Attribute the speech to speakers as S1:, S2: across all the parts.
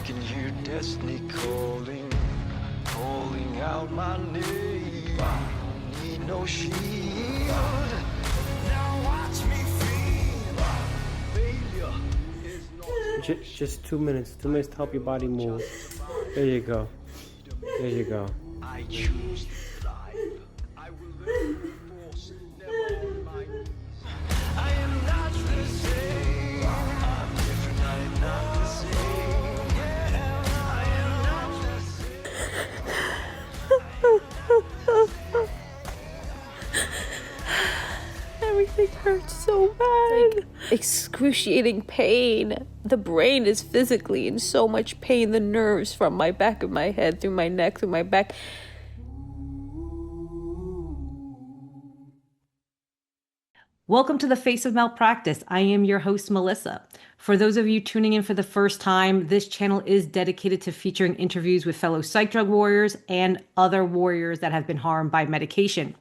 S1: can hear destiny calling, calling out my name. Need no shield. Now watch me feel. Failure is not
S2: Just 2 minutes. 2 minutes to help your body move. There you go. There you go.
S1: I choose to thrive. I will learn force, never on my knees. I am not the same. I'm different. I am not the same. Yeah, I am not the
S3: Everything hurts so bad. Like excruciating pain. The brain is physically in so much pain. The nerves from my back of my head, through my neck, through my back.
S4: Welcome to the Face of Malpractice. I am your host, Melissa. For those of you tuning in for the first time, this channel is dedicated to featuring interviews with fellow psych drug warriors and other warriors that have been harmed by medication.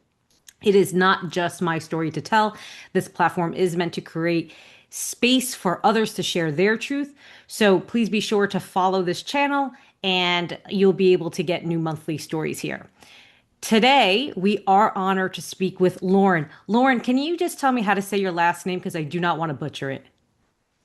S4: It is not just my story to tell. This platform is meant to create space for others to share their truth. So please be sure to follow this channel and you'll be able to get new monthly stories here. Today, we are honored to speak with Lauren. Lauren, can you just tell me how to say your last name? Because I do not want to butcher it.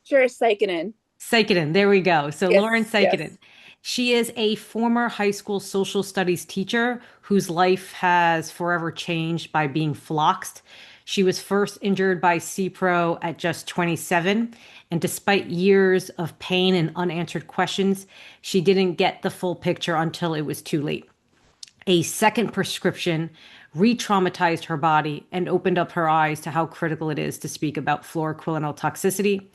S5: Sure, Saikkonen.
S4: Saikkonen, there we go. So
S5: Yes,
S4: Lauren Saikkonen.
S5: yes.
S4: She is a former high school social studies teacher whose life has forever changed by being floxed. She was first injured by Cipro at just 27, and despite years of pain and unanswered questions, she didn't get the full picture until it was too late. A second prescription re-traumatized her body and opened up her eyes to how critical it is to speak about fluoroquinolone toxicity.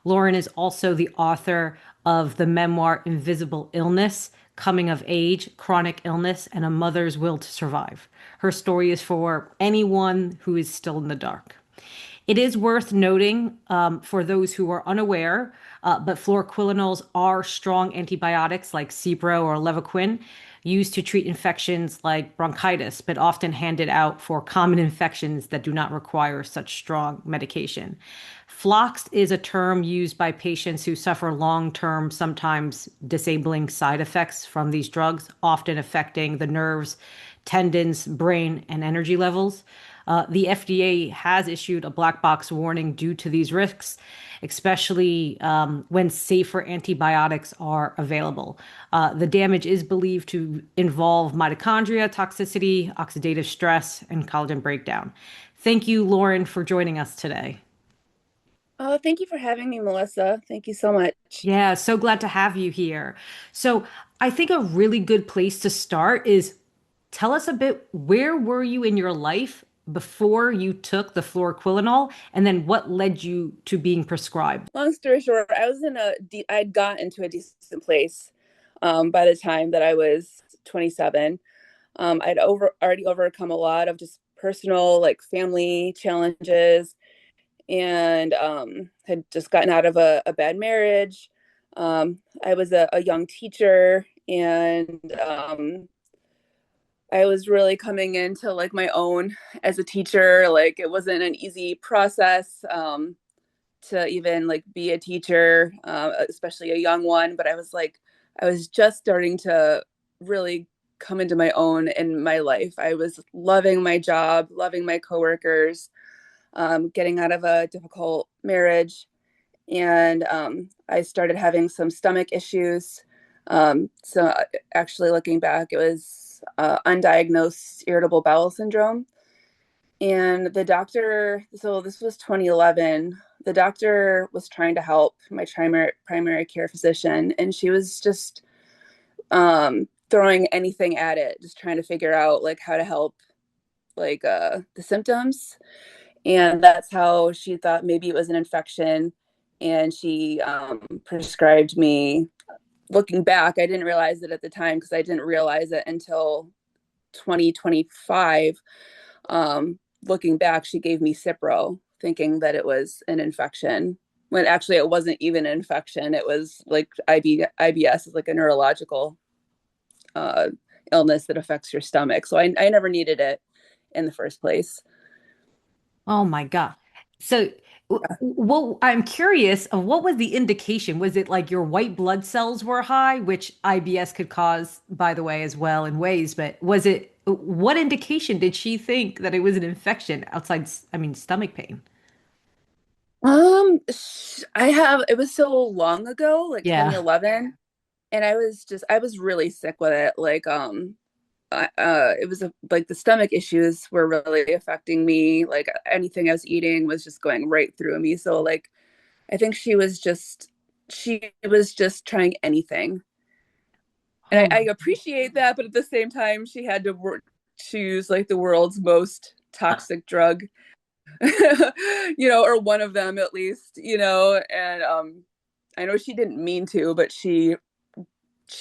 S4: Lauren is also the author of the memoir Invisible Illness, Coming of Age, Chronic Illness, and a Mother's Will to Survive. Her story is for anyone who is still in the dark. It is worth noting for those who are unaware, but fluoroquinolones are strong antibiotics like Cipro or Levaquin, used to treat infections like bronchitis, but often handed out for common infections that do not require such strong medication. Floxed is a term used by patients who suffer long-term, sometimes disabling side effects from these drugs, often affecting the nerves, tendons, brain, and energy levels. The FDA has issued a black box warning due to these risks, especially when safer antibiotics are available. The damage is believed to involve mitochondria toxicity, oxidative stress, and collagen breakdown. Thank you, Lauren, for joining us today.
S5: Oh, thank you for having me, Melissa. Thank you so much.
S4: Yeah, so glad to have you here. So I think a really good place to start is tell us a bit, where were you in your life before you took the fluoroquinolone, and then what led you to being prescribed?
S5: Long story short, I'd got into a decent place by the time that I was 27. I'd already overcome a lot of just personal, like family challenges, and had just gotten out of a bad marriage. I was a young teacher, and I was really coming into like my own as a teacher. Like it wasn't an easy process to even like be a teacher, especially a young one. But I was just starting to really come into my own in my life. I was loving my job, loving my coworkers, getting out of a difficult marriage. And I started having some stomach issues. So actually looking back, it was undiagnosed irritable bowel syndrome. And the doctor, so this was 2011, the doctor was trying to help my primary care physician, and she was just throwing anything at it, just trying to figure out like how to help like the symptoms. And that's how she thought maybe it was an infection. And she prescribed me. Looking back, I didn't realize it at the time because I didn't realize it until 2025. Looking back, she gave me Cipro, thinking that it was an infection, when actually it wasn't even an infection. It was like IBS is like a neurological illness that affects your stomach. So I never needed it in the first place.
S4: Oh my God. So Well, I'm curious of what was the indication? Was it like your white blood cells were high, which IBS could cause, by the way, as well in ways, but was it what indication did she think that it was an infection outside, I mean, stomach pain?
S5: I have, it was so long ago, like
S4: Yeah,
S5: 2011, and I was really sick with it. Like, it was like the stomach issues were really affecting me. Like anything I was eating was just going right through me. So like, I think she was just trying anything. And
S4: oh,
S5: I appreciate that, but at the same time, she had to choose like the world's most toxic drug, or one of them at least, and I know she didn't mean to, but she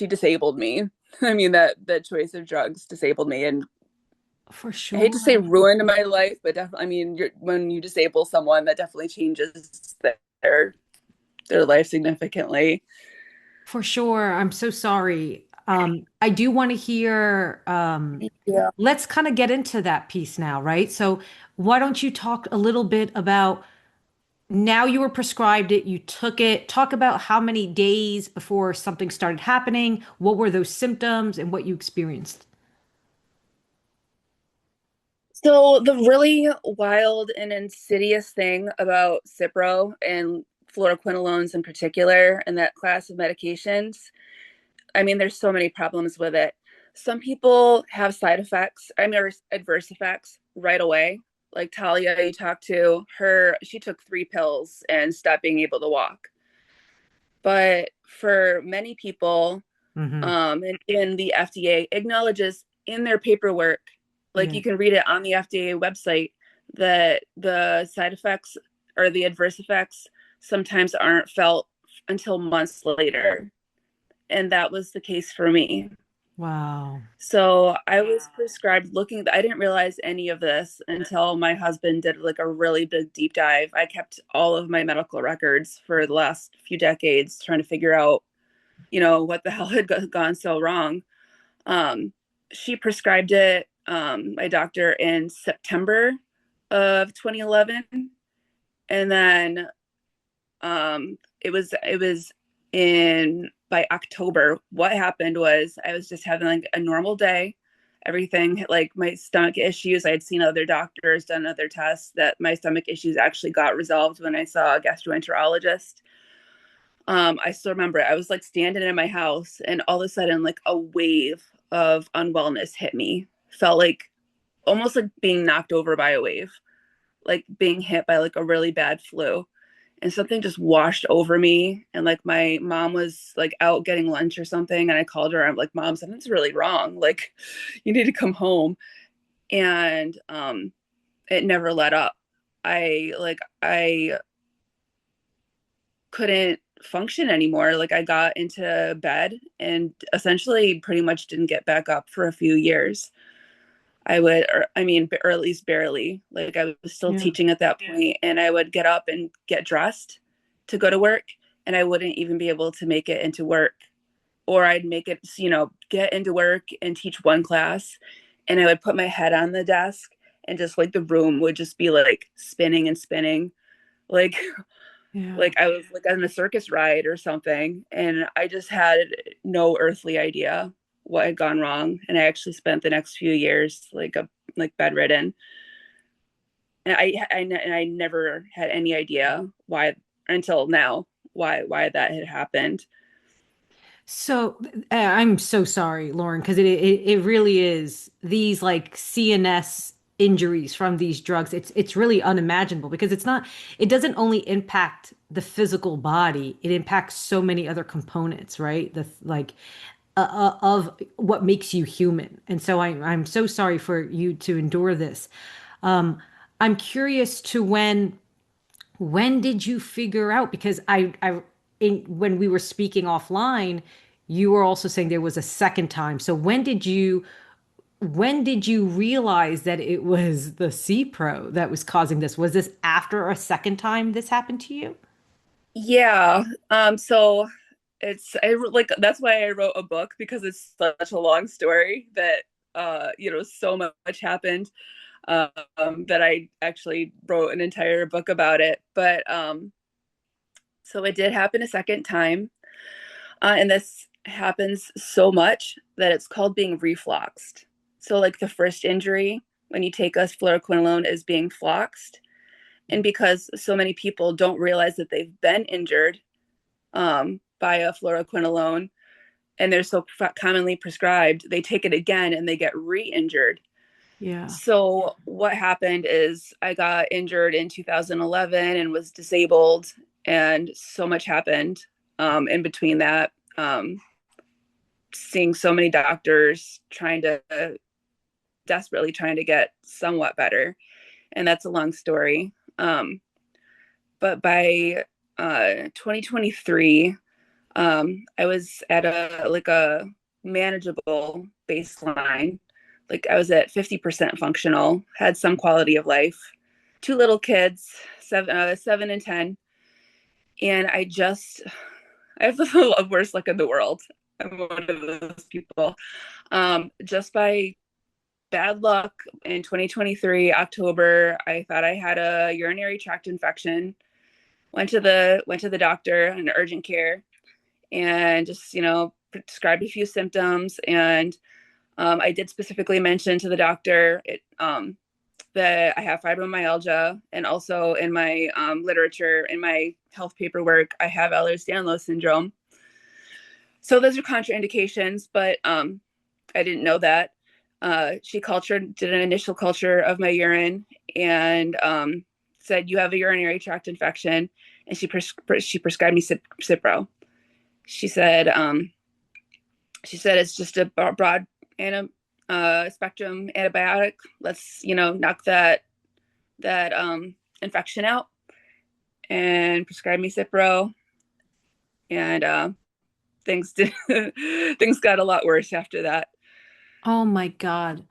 S5: disabled me. I mean, that choice of drugs disabled me, and
S4: for
S5: I hate to
S4: sure.
S5: say ruined my life, but definitely, I mean, when you disable someone, that definitely changes their their life significantly.
S4: For sure. I'm so sorry. I do want to hear,
S5: Yeah.
S4: let's kind of get into that piece now, right? So why don't you talk a little bit about now you were prescribed it, you took it, talk about how many days before something started happening, what were those symptoms and what you experienced?
S5: So the really wild and insidious thing about Cipro and fluoroquinolones in particular, and that class of medications, I mean, there's so many problems with it. Some people have side effects, I mean, or adverse effects right away. Like Talia, you talked to her, she took 3 pills and stopped being able to walk. But for many people,
S4: Hmm.
S5: and the FDA acknowledges in their paperwork, like
S4: Yeah.
S5: you can read it on the FDA website, that the side effects or the adverse effects sometimes aren't felt until months later. And that was the case for me.
S4: Wow.
S5: So I was prescribed looking, I didn't realize any of this until my husband did like a really big deep dive. I kept all of my medical records for the last few decades trying to figure out, what the hell had gone so wrong. Um, she prescribed it, my doctor, in September of 2011, and then it was in by October. What happened was I was just having like a normal day. Everything like my stomach issues. I had seen other doctors, done other tests that my stomach issues actually got resolved when I saw a gastroenterologist. I still remember it. I was like standing in my house, and all of a sudden, like a wave of unwellness hit me. Felt like almost like being knocked over by a wave, like being hit by like a really bad flu. And something just washed over me. And like my mom was like out getting lunch or something. And I called her. I'm like, Mom, something's really wrong. Like, you need to come home. And it never let up. I couldn't function anymore. Like I got into bed and essentially pretty much didn't get back up for a few years. Or at least barely. Like I was still
S4: Yeah.
S5: teaching at that point, and I would get up and get dressed to go to work, and I wouldn't even be able to make it into work. Or I'd make it, get into work and teach one class, and I would put my head on the desk, and just like the room would just be like spinning and spinning. Like
S4: Yeah.
S5: like I was like on a circus ride or something, and I just had no earthly idea what had gone wrong. And I actually spent the next few years like bedridden, and I never had any idea why until now why that had happened.
S4: So I'm so sorry, Lauren, because it really is these like CNS injuries from these drugs. It's really unimaginable because it doesn't only impact the physical body, it impacts so many other components, right? The like of what makes you human. And so I'm so sorry for you to endure this. Um, I'm curious to when did you figure out? Because when we were speaking offline, you were also saying there was a second time. So when did you realize that it was the Cipro that was causing this? Was this after a second time this happened to you?
S5: Yeah. So like that's why I wrote a book, because it's such a long story that so much happened. that I actually wrote an entire book about it. But so it did happen a second time. And this happens so much that it's called being refloxed. So, like the first injury when you take a fluoroquinolone is being floxed. And because so many people don't realize that they've been injured by a fluoroquinolone and they're so commonly prescribed, they take it again and they get re-injured.
S4: Yeah.
S5: So what happened is I got injured in 2011 and was disabled, and so much happened in between that. Seeing so many doctors desperately trying to get somewhat better, and that's a long story. But by 2023, I was at a manageable baseline. Like I was at 50% functional, had some quality of life, two little kids, 7 and 10. And I have the worst luck in the world. I'm one of those people. Just by bad luck in 2023, October, I thought I had a urinary tract infection. Went to the doctor in urgent care and just, prescribed a few symptoms. And I did specifically mention to the doctor that I have fibromyalgia, and also in my literature, in my health paperwork, I have Ehlers-Danlos syndrome. So those are contraindications, but I didn't know that. She did an initial culture of my urine, and said, you have a urinary tract infection, and she prescribed me Cipro. She said it's just a broad spectrum antibiotic. Let's knock that infection out, and prescribe me Cipro. And things did things got a lot worse after that.
S4: Oh my God.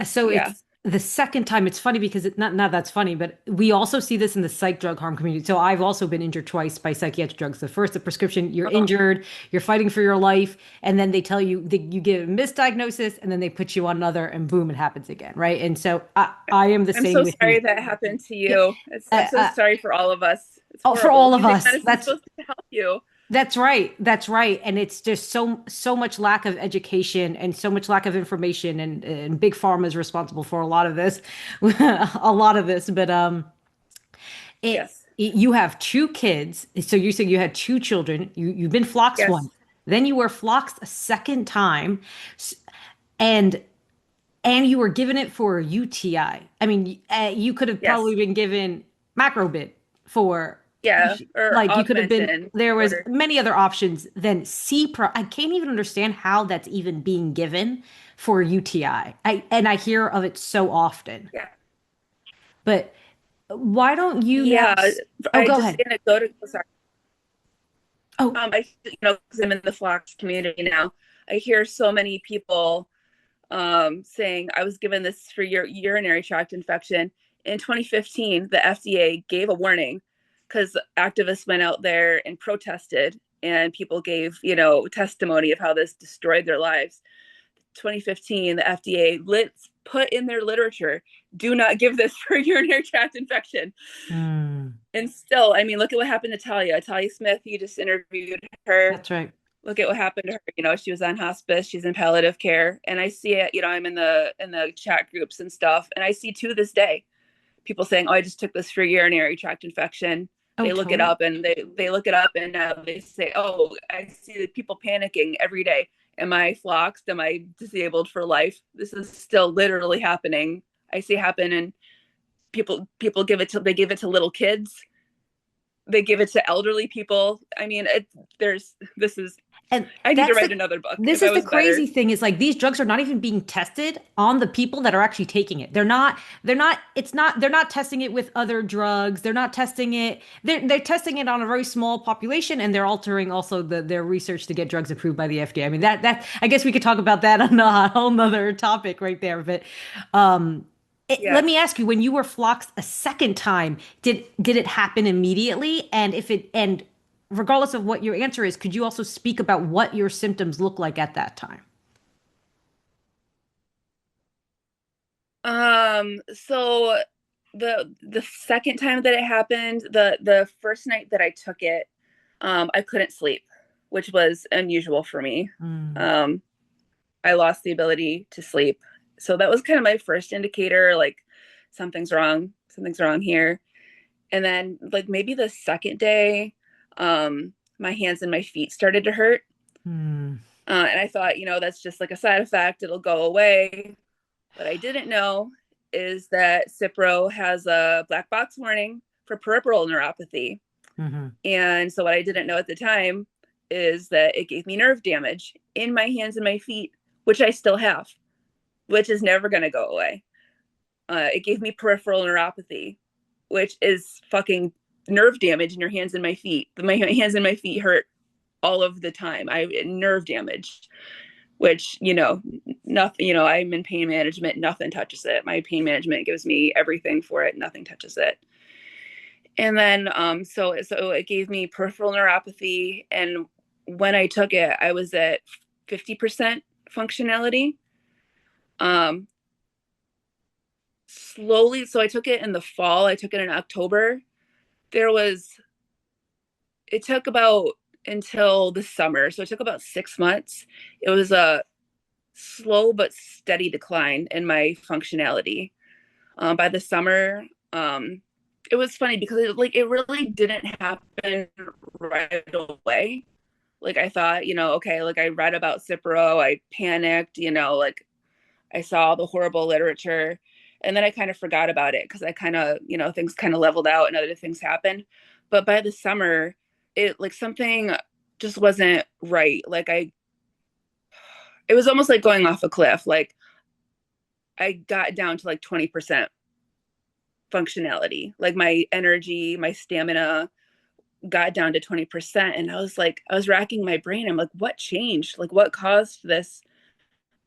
S4: So
S5: Yeah.
S4: it's the second time. It's funny because not that's funny, but we also see this in the psych drug harm community. So I've also been injured twice by psychiatric drugs. The first, the prescription, you're
S5: Oh,
S4: injured, you're fighting for your life, and then they tell you you get a misdiagnosis, and then they put you on another, and boom, it happens again, right? And so I am the
S5: I'm
S4: same
S5: so
S4: with you.
S5: sorry that happened to
S4: Yeah,
S5: you. I'm so sorry for all of us. It's
S4: oh, for
S5: horrible.
S4: all of
S5: You think
S4: us.
S5: medicine's supposed to help you.
S4: That's right. That's right. And it's just so much lack of education and so much lack of information, and big pharma is responsible for a lot of this, a lot of this. But
S5: Yes.
S4: you have two kids. So you said you had two children. You've been floxed
S5: Yes.
S4: once. Then you were floxed a second time, and you were given it for a UTI. I mean, you could have
S5: Yes.
S4: probably been given macrobid for,
S5: Yeah. Or
S4: like, you could have been,
S5: augmentin.
S4: there was
S5: Or
S4: many other options than Cipro. I can't even understand how that's even being given for UTI. And I hear of it so often.
S5: yeah.
S4: But why don't you now?
S5: Yeah.
S4: Oh,
S5: I
S4: go
S5: just
S4: ahead.
S5: anecdotal. Sorry.
S4: Oh,
S5: Because I'm in the Flox community now, I hear so many people saying, I was given this for your urinary tract infection. In 2015, the FDA gave a warning because activists went out there and protested, and people gave, testimony of how this destroyed their lives. 2015, the FDA put in their literature, do not give this for urinary tract infection.
S4: hmm,
S5: And still, I mean, look at what happened to Talia Smith. You just interviewed her.
S4: that's right.
S5: Look at what happened to her. She was on hospice. She's in palliative care, and I see it. I'm in the chat groups and stuff, and I see to this day people saying, "Oh, I just took this for urinary tract infection."
S4: Oh,
S5: They look it
S4: totally.
S5: up, and they look it up, and they say, "Oh, I see people panicking every day. Am I floxed? Am I disabled for life?" This is still literally happening. I see happen, and people give it to little kids. They give it to elderly people. I mean, this is.
S4: And
S5: I need to
S4: that's
S5: write
S4: the
S5: another book
S4: this
S5: if I
S4: is the
S5: was better.
S4: crazy thing, is like these drugs are not even being tested on the people that are actually taking it. They're not testing it with other drugs. They're not testing it. They're testing it on a very small population, and they're altering also their research to get drugs approved by the FDA. I mean, that I guess we could talk about that on a whole nother topic right there. But let me
S5: Yes.
S4: ask you, when you were floxed a second time, did it happen immediately? And if it and regardless of what your answer is, could you also speak about what your symptoms look like at that time?
S5: So the second time that it happened, the first night that I took it, I couldn't sleep, which was unusual for me.
S4: Mm.
S5: Um, I lost the ability to sleep. So that was kind of my first indicator, like something's wrong here. And then like maybe the second day, my hands and my feet started to hurt.
S4: Mm.
S5: And I thought, that's just like a side effect, it'll go away. What I didn't know is that Cipro has a black box warning for peripheral neuropathy.
S4: Hmm.
S5: And so what I didn't know at the time is that it gave me nerve damage in my hands and my feet, which I still have, which is never going to go away. It gave me peripheral neuropathy, which is fucking nerve damage in your hands and my feet. My hands and my feet hurt all of the time. I nerve damage, which, nothing, I'm in pain management, nothing touches it. My pain management gives me everything for it, nothing touches it. And then so it gave me peripheral neuropathy, and when I took it, I was at 50% functionality. Um Slowly, so I took it in the fall, I took it in October. There was it took about until the summer, so it took about 6 months. It was a slow but steady decline in my functionality. By the summer, it was funny because it really didn't happen right away. Like I thought, okay, like I read about Cipro, I panicked, like I saw the horrible literature, and then I kind of forgot about it because I kind of, things kind of leveled out and other things happened. But by the summer, it like something just wasn't right. It was almost like going off a cliff. Like I got down to like 20% functionality. Like my energy, my stamina got down to 20%. And I was racking my brain. I'm like, what changed? Like what caused this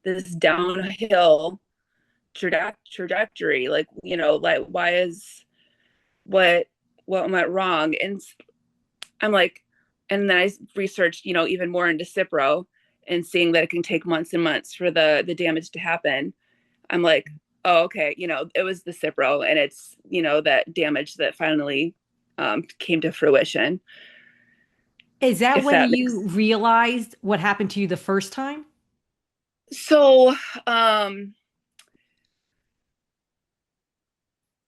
S5: downhill trajectory? Like, like why is what went wrong? And I'm like, and then I researched, even more into Cipro and seeing that it can take months and months for the damage to happen. I'm like, oh, okay, it was the Cipro, and it's, that damage that finally came to fruition.
S4: Is that
S5: If
S4: when
S5: that
S4: you
S5: makes
S4: realized what happened to you the first time?
S5: so,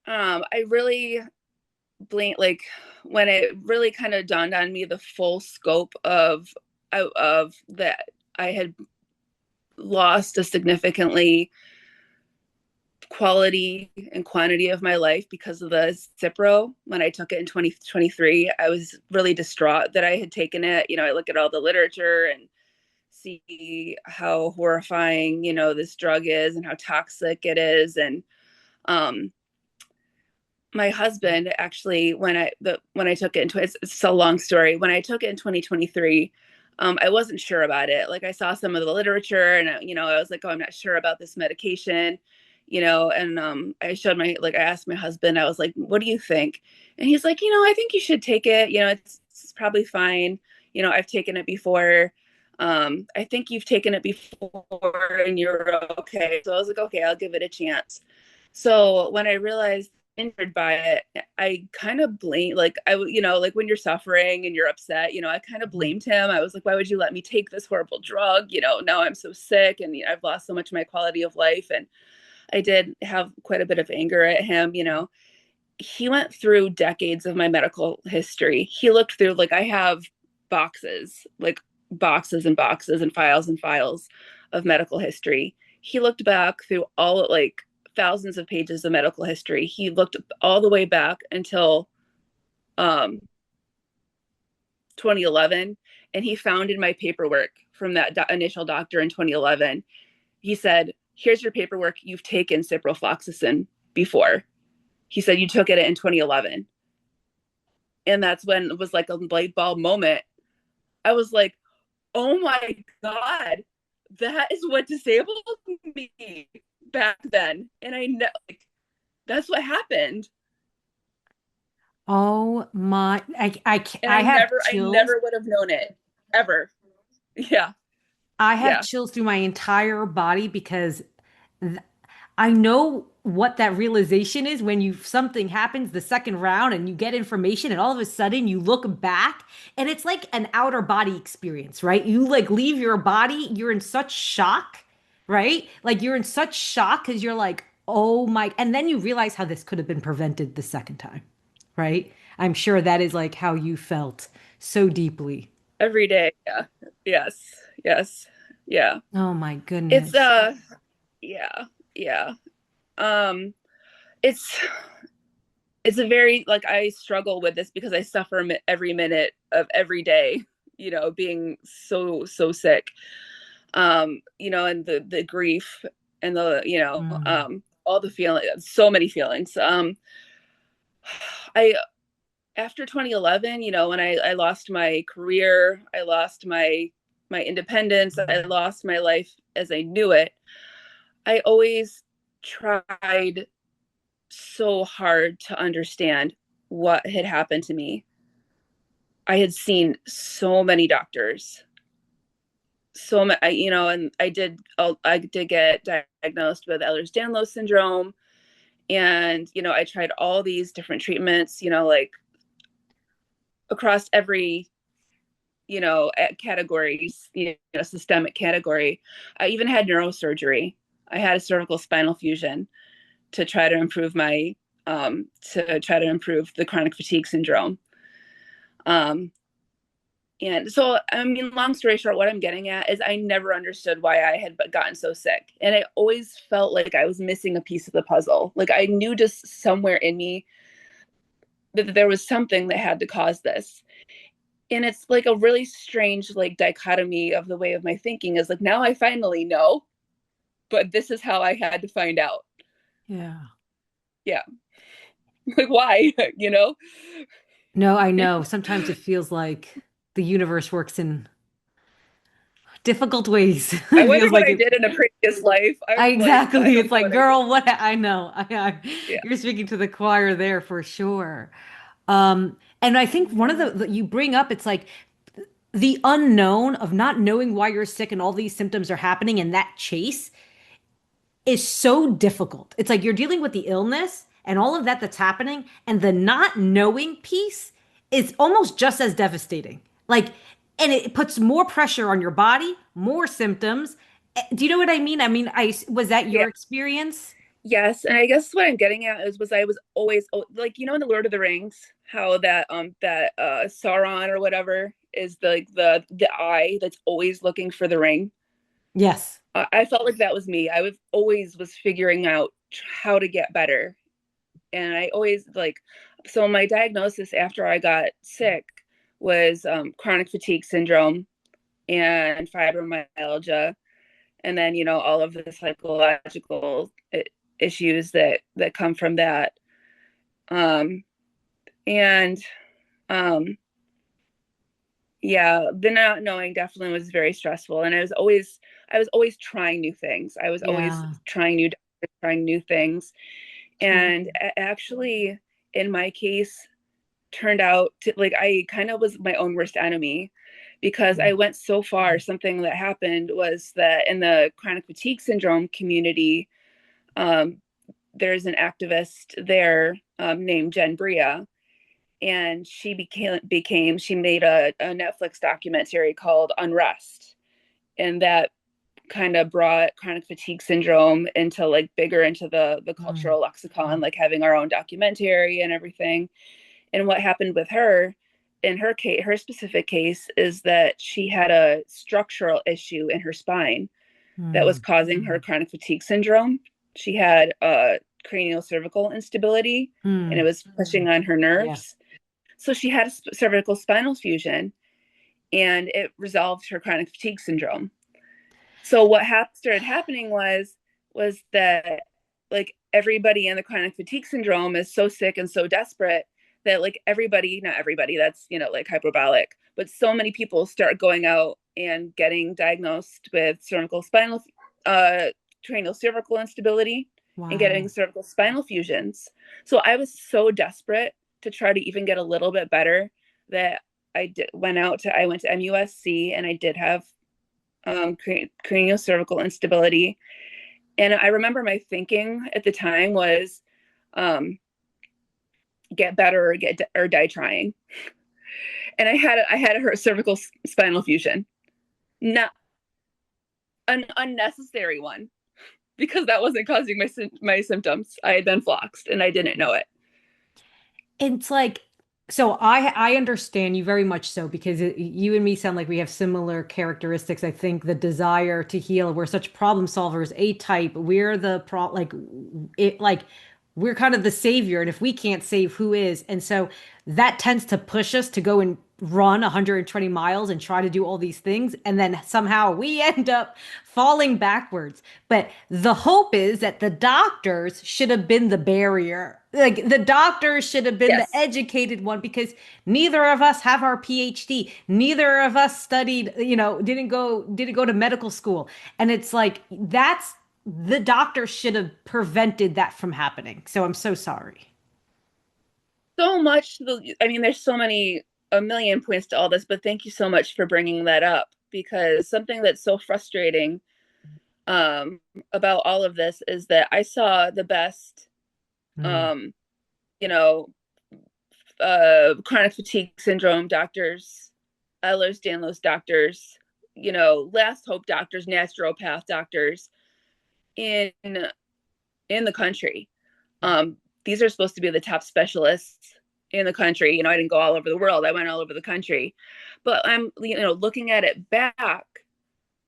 S5: I really blink like when it really kind of dawned on me the full scope of that I had lost a significantly quality and quantity of my life because of the Cipro. When I took it in 2023, I was really distraught that I had taken it. I look at all the literature and see how horrifying, this drug is and how toxic it is. And um, my husband actually, when I took it it's a long story. When I took it in 2023, I wasn't sure about it. Like I saw some of the literature, and I was like, oh, I'm not sure about this medication, and I asked my husband, I was like, what do you think? And he's like, I think you should take it. It's probably fine. I've taken it before. I think you've taken it before and you're okay. So I was like, okay, I'll give it a chance. So when I realized injured by it, I kind of blame, like like when you're suffering and you're upset, I kind of blamed him. I was like, why would you let me take this horrible drug? Now I'm so sick, and I've lost so much of my quality of life. And I did have quite a bit of anger at him. He went through decades of my medical history. He looked through, like, I have boxes, like boxes and files of medical history. He looked back through all, like, thousands of pages of medical history. He looked all the way back until um 2011, and he found in my paperwork from that initial doctor in 2011, he said, here's your paperwork, you've taken ciprofloxacin before. He said you took it in 2011. And that's when it was like a light bulb moment. I was like, oh my God, that is what disabled me back then. And I know, like, that's what happened.
S4: Oh my,
S5: And
S4: I have
S5: I
S4: chills.
S5: never would have known it ever. Yeah.
S4: I have
S5: Yeah.
S4: chills through my entire body because th- I know what that realization is when you something happens the second round and you get information and all of a sudden you look back and it's like an outer body experience, right? You like leave your body, you're in such shock, right? Like you're in such shock because you're like, oh my, and then you realize how this could have been prevented the second time, right? I'm sure that is like how you felt so deeply.
S5: Every day. Yeah. Yes. Yes. Yeah.
S4: Oh my
S5: It's
S4: goodness.
S5: yeah. Yeah. Um it's it's a very like I struggle with this because I suffer every minute of every day, being so sick. And the grief and
S4: Mm.
S5: all the feeling, so many feelings. I After 2011, when I lost my career, I lost my independence, I lost my life as I knew it. I always tried so hard to understand what had happened to me. I had seen so many doctors, and I did get diagnosed with Ehlers-Danlos syndrome, and I tried all these different treatments, like across every categories, systemic category. I even had neurosurgery. I had a cervical spinal fusion to try to improve the chronic fatigue syndrome. And so, I mean, long story short, what I'm getting at is I never understood why I had gotten so sick. And I always felt like I was missing a piece of the puzzle. Like I knew just somewhere in me that there was something that had to cause this. And it's like a really strange, like, dichotomy of the way of my thinking is like, now I finally know, but this is how I had to find out.
S4: Yeah.
S5: Yeah. Like, why? you know?
S4: No, I know. Sometimes it feels like the universe works in difficult ways.
S5: I
S4: It
S5: wonder
S4: feels
S5: what
S4: like
S5: I
S4: it.
S5: did in a previous life. I'm like, I
S4: Exactly.
S5: don't
S4: It's
S5: know
S4: like,
S5: what I did.
S4: girl, what I know.
S5: Yeah.
S4: You're speaking to the choir there for sure. And I think one of the you bring up, it's like the unknown of not knowing why you're sick and all these symptoms are happening, and that chase is so difficult. It's like you're dealing with the illness and all of that that's happening, and the not knowing piece is almost just as devastating. Like, and it puts more pressure on your body, more symptoms. Do you know what I mean? I mean, I was that
S5: Yeah.
S4: your experience?
S5: Yes. And I guess what I'm getting at was I was always like, in the Lord of the Rings, how that Sauron or whatever is the eye that's always looking for the ring.
S4: Yes.
S5: I felt like that was me. I was always was figuring out how to get better. And I always like, so my diagnosis after I got sick was chronic fatigue syndrome and fibromyalgia. And then, all of the psychological issues that come from that. Um, and um, yeah, the not knowing definitely was very stressful. And I was always trying new things. I was always
S4: Yeah.
S5: trying new things. And
S4: Totally.
S5: actually, in my case, turned out to like I kind of was my own worst enemy because I went so far. Something that happened was that in the chronic fatigue syndrome community, um, there's an activist there named Jen Bria, and she made a Netflix documentary called Unrest, and that kind of brought chronic fatigue syndrome into like bigger into the
S4: Mm.
S5: cultural lexicon, like having our own documentary and everything. And what happened with her in her case, her specific case, is that she had a structural issue in her spine that was
S4: Mm.
S5: causing her chronic fatigue syndrome. She had cranial cervical instability, and it
S4: Mm.
S5: was pushing on her
S4: Yeah.
S5: nerves. So she had a cervical spinal fusion, and it resolved her chronic fatigue syndrome. So what started happening was that like everybody in the chronic fatigue syndrome is so sick and so desperate that like everybody, not everybody, that's like hyperbolic, but so many people start going out and getting diagnosed with uh cranial cervical instability and getting
S4: Wow.
S5: cervical spinal fusions. So I was so desperate to try to even get a little bit better that I went to MUSC, and I did have cranial cervical instability. And I remember my thinking at the time was, get better or die trying. And I had a cervical spinal fusion, not an unnecessary one, because that wasn't causing my symptoms. I had been floxed and I didn't know it.
S4: It's like, so I understand you very much so because you and me sound like we have similar characteristics. I think the desire to heal, we're such problem solvers, A type. We're the like it like we're kind of the savior, and if we can't save, who is? And so that tends to push us to go and run 120 miles and try to do all these things, and then somehow we end up falling backwards. But the hope is that the doctors should have been the barrier. Like the doctors should have been the
S5: Yes.
S4: educated one because neither of us have our PhD. Neither of us studied, didn't go to medical school. And it's like that's the doctor should have prevented that from happening. So I'm so sorry.
S5: So much. I mean, there's a million points to all this, but thank you so much for bringing that up, because something that's so frustrating about all of this is that I saw the best, um, you know, chronic fatigue syndrome doctors, Ehlers-Danlos doctors, last hope doctors, naturopath doctors in the country. These are supposed to be the top specialists in the country. I didn't go all over the world. I went all over the country. But I'm, looking at it back,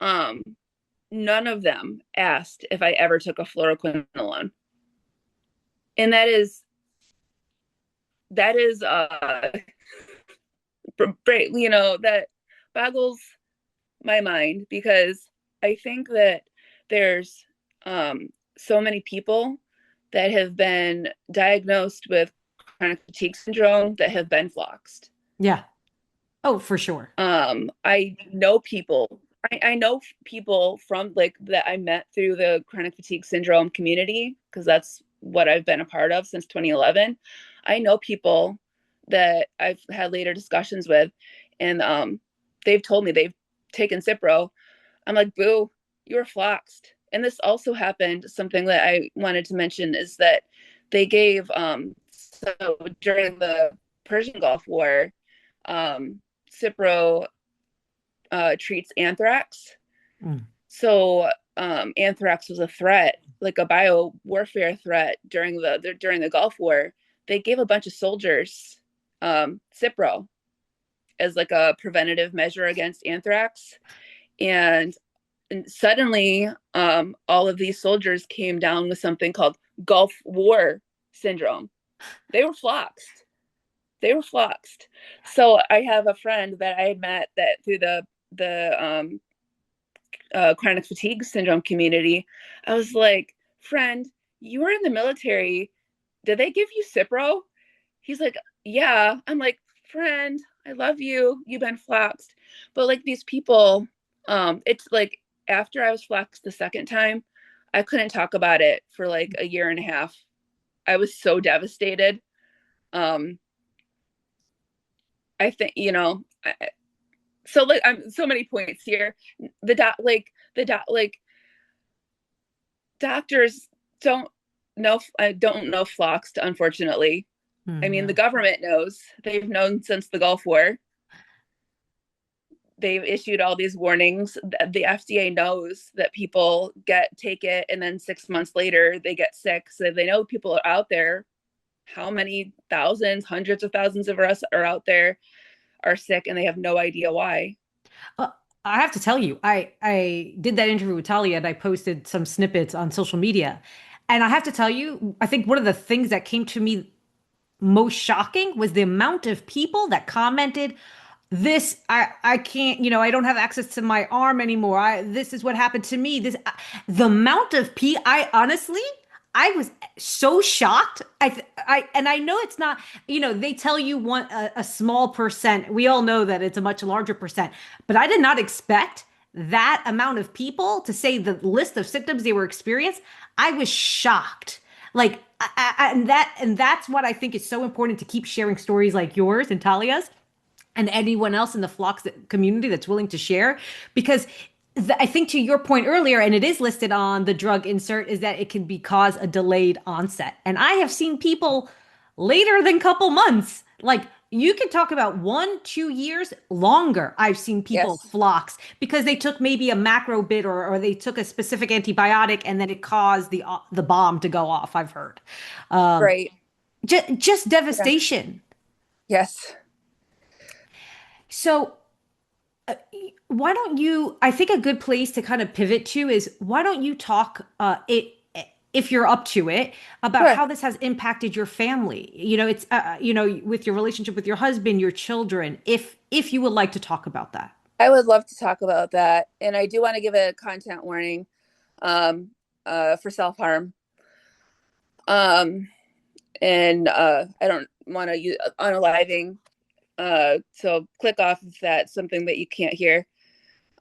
S5: none of them asked if I ever took a fluoroquinolone. And that is that boggles my mind, because I think that there's so many people that have been diagnosed with chronic fatigue syndrome that have been floxed.
S4: Yeah. Oh, for sure.
S5: I know people. I know people from that I met through the chronic fatigue syndrome community, because that's what I've been a part of since 2011. I know people that I've had later discussions with, and they've told me they've taken Cipro. I'm like, boo, you were floxed. And this also happened. Something that I wanted to mention is that they gave, so during the Persian Gulf War, Cipro treats anthrax. So anthrax was a threat, like a bio warfare threat during the Gulf War. They gave a bunch of soldiers Cipro as like a preventative measure against anthrax. And suddenly all of these soldiers came down with something called Gulf War syndrome. They were floxed. So I have a friend that I had met that through the chronic fatigue syndrome community. I was like, friend, you were in the military. Did they give you Cipro? He's like, yeah. I'm like, friend, I love you. You've been floxed. But like these people, it's like after I was floxed the second time, I couldn't talk about it for like a year and a half. I was so devastated. I think, so like I'm so many points here. Doctors don't know Floxed, unfortunately. I mean, the government knows. They've known since the Gulf War. They've issued all these warnings. The FDA knows that people take it, and then 6 months later they get sick. So they know people are out there. How many thousands, hundreds of thousands of us are out there are sick, and they have no idea why.
S4: I have to tell you, I did that interview with Talia and I posted some snippets on social media. And I have to tell you, I think one of the things that came to me most shocking was the amount of people that commented, this, I can't, I don't have access to my arm anymore. This is what happened to me. The amount of I honestly, I was so shocked. And I know it's not, they tell you a small percent. We all know that it's a much larger percent, but I did not expect that amount of people to say the list of symptoms they were experiencing. I was shocked. Like, and that's what I think is so important, to keep sharing stories like yours and Talia's and anyone else in the Floxed community that's willing to share, because I think to your point earlier, and it is listed on the drug insert, is that it can be cause a delayed onset. And I have seen people later than couple months. Like you could talk about 1, 2 years longer. I've seen people
S5: Yes.
S4: flocks because they took maybe a macro bit or they took a specific antibiotic and then it caused the bomb to go off. I've heard.
S5: Right.
S4: Just
S5: Yeah.
S4: devastation.
S5: Yes.
S4: So why don't you, I think a good place to kind of pivot to is why don't you talk if you're up to it about
S5: Sure.
S4: how this has impacted your family, it's with your relationship with your husband, your children, if you would like to talk about that.
S5: I would love to talk about that. And I do want to give a content warning um, for self-harm. And I don't want to use unaliving. So click off if that's something that you can't hear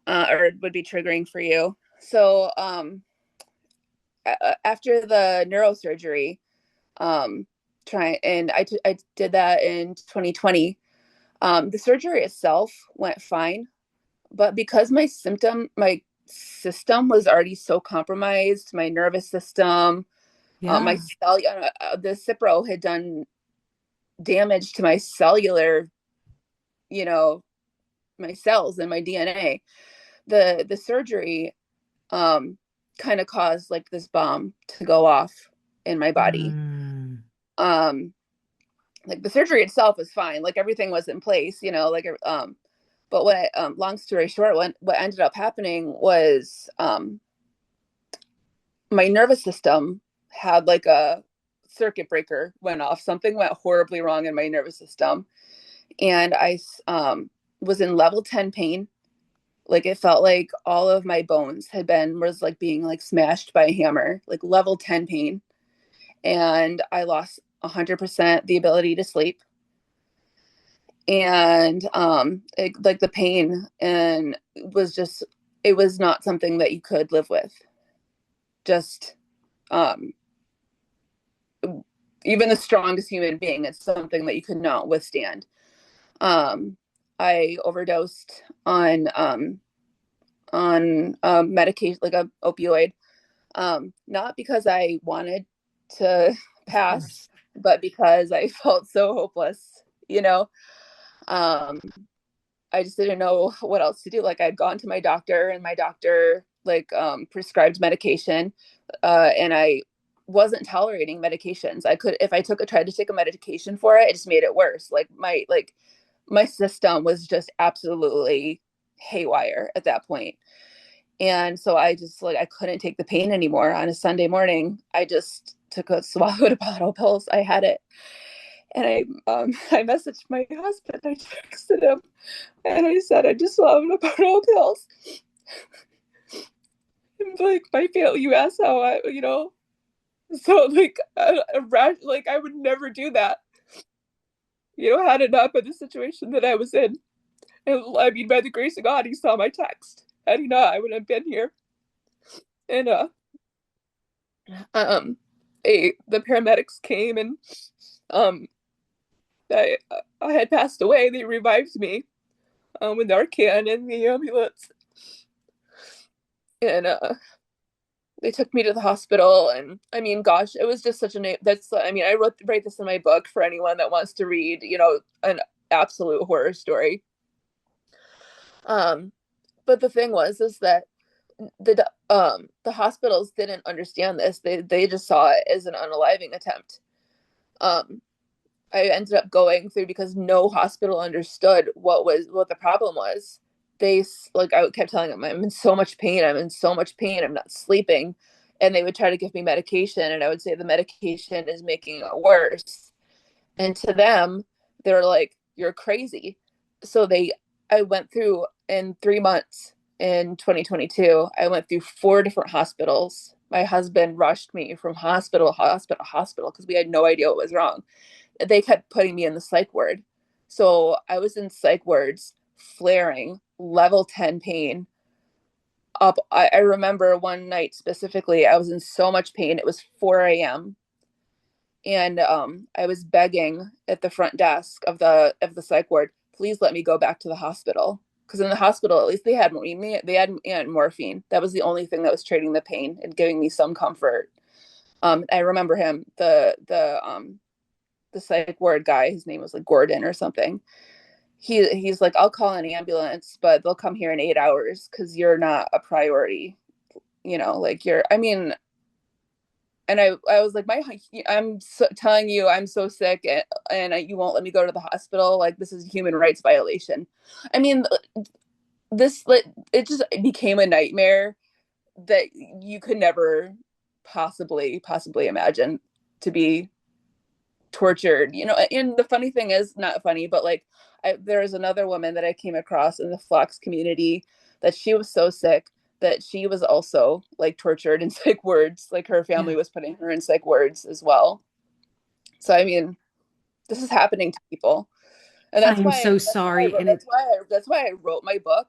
S5: or would be triggering for you. So after the neurosurgery, I did that in 2020. The surgery itself went fine, but because my system was already so compromised, my nervous system, my
S4: Yeah.
S5: cell, the Cipro had done damage to my cellular, you know, my cells and my DNA. The surgery kind of caused like this bomb to go off in my body.
S4: Mm.
S5: Um, like the surgery itself was fine, like everything was in place, but long story short, what ended up happening was my nervous system had like a circuit breaker went off. Something went horribly wrong in my nervous system, and I was in level 10 pain. Like it felt like all of my bones was like being like smashed by a hammer, like level 10 pain. And I lost 100% the ability to sleep. And like the pain and it was not something that you could live with. Just um even the strongest human being, it's something that you could not withstand. I overdosed on medication, like a opioid, not because I wanted to
S4: Of
S5: pass,
S4: course.
S5: but because I felt so hopeless, you know. Um, I just didn't know what else to do. Like I'd gone to my doctor, and my doctor like prescribed medication, and I wasn't tolerating medications. I could, if I tried to take a medication for it, it just made it worse. My system was just absolutely haywire at that point. And so I just like I couldn't take the pain anymore. On a Sunday morning, I just swallowed a bottle of pills. I had it, and I messaged my husband. I texted him, and I said I just swallowed a bottle of pills. And like my family, you asked how so like like I would never do that. Had it not been the situation that I was in, and I mean, by the grace of God, he saw my text. Had he not, I wouldn't have been here. And um the paramedics came, and um I I had passed away. They revived me with Narcan in the ambulance, and they took me to the hospital. And I mean, gosh, it was just such a that's I mean, I write this in my book for anyone that wants to read, an absolute horror story. But the thing was is that the hospitals didn't understand this. They just saw it as an unaliving attempt. Um, I ended up going through because no hospital understood what the problem was. They like I kept telling them I'm in so much pain. I'm in so much pain. I'm not sleeping, and they would try to give me medication, and I would say the medication is making it worse. And to them, they're like, "You're crazy." So I went through in 3 months in 2022. I went through 4 different hospitals. My husband rushed me from hospital to hospital to hospital because we had no idea what was wrong. They kept putting me in the psych ward. So I was in psych wards, flaring, level 10 pain. I remember one night specifically, I was in so much pain. It was 4 a.m. And I was begging at the front desk of the psych ward, please let me go back to the hospital. because in the hospital at least they had morphine. That was the only thing that was treating the pain and giving me some comfort. I remember him, the psych ward guy. His name was like Gordon or something. He's like, I'll call an ambulance, but they'll come here in 8 hours because you're not a priority. Like you're. I mean, and I was like, telling you I'm so sick, and you won't let me go to the hospital. Like this is a human rights violation. I mean, this like it just became a nightmare that you could never possibly imagine to be tortured. And the funny thing is, not funny, but like there was another woman that I came across in the Floxed community that she was so sick that she was also like tortured in psych wards. Like her family
S4: Yeah.
S5: was putting her in psych wards as well. So I mean, this is happening to people, and
S4: I am so sorry. And
S5: that's why I wrote my book,